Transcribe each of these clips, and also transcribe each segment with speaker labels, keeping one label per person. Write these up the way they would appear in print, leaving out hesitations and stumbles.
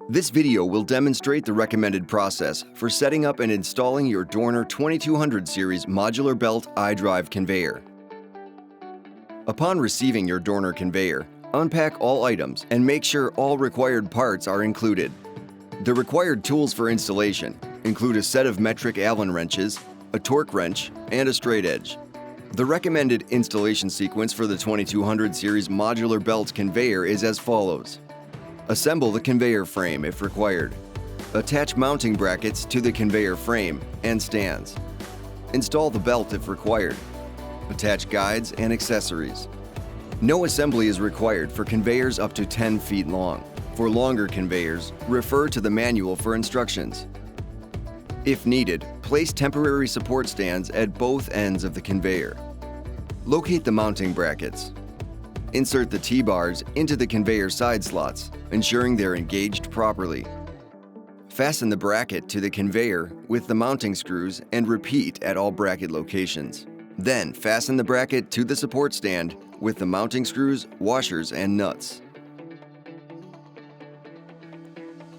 Speaker 1: This video will demonstrate the recommended process for setting up and installing your Dorner 2200 series modular belt iDrive conveyor. Upon receiving your Dorner conveyor, unpack all items and make sure all required parts are included. The required tools for installation include a set of metric Allen wrenches, a torque wrench, and a straight edge. The recommended installation sequence for the 2200 series modular belt conveyor is as follows. Assemble the conveyor frame if required. Attach mounting brackets to the conveyor frame and stands. Install the belt if required. Attach guides and accessories. No assembly is required for conveyors up to 10 feet long. For longer conveyors, refer to the manual for instructions. If needed, place temporary support stands at both ends of the conveyor. Locate the mounting brackets. Insert the T-bars into the conveyor side slots, ensuring they're engaged properly. Fasten the bracket to the conveyor with the mounting screws and repeat at all bracket locations. Then fasten the bracket to the support stand with the mounting screws, washers, and nuts.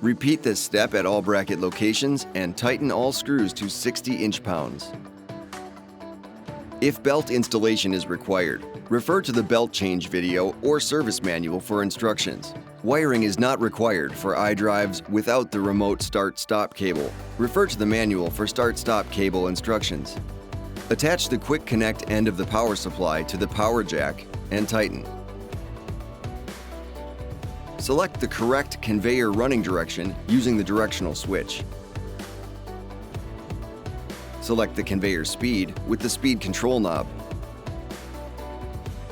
Speaker 1: Repeat this step at all bracket locations and tighten all screws to 60 inch-pounds. If belt installation is required, refer to the belt change video or service manual for instructions. Wiring is not required for iDrives without the remote start-stop cable. Refer to the manual for start-stop cable instructions. Attach the quick connect end of the power supply to the power jack and tighten. Select the correct conveyor running direction using the directional switch. Select the conveyor speed with the speed control knob.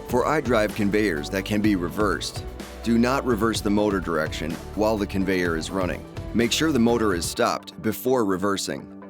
Speaker 1: For iDrive conveyors that can be reversed, do not reverse the motor direction while the conveyor is running. Make sure the motor is stopped before reversing.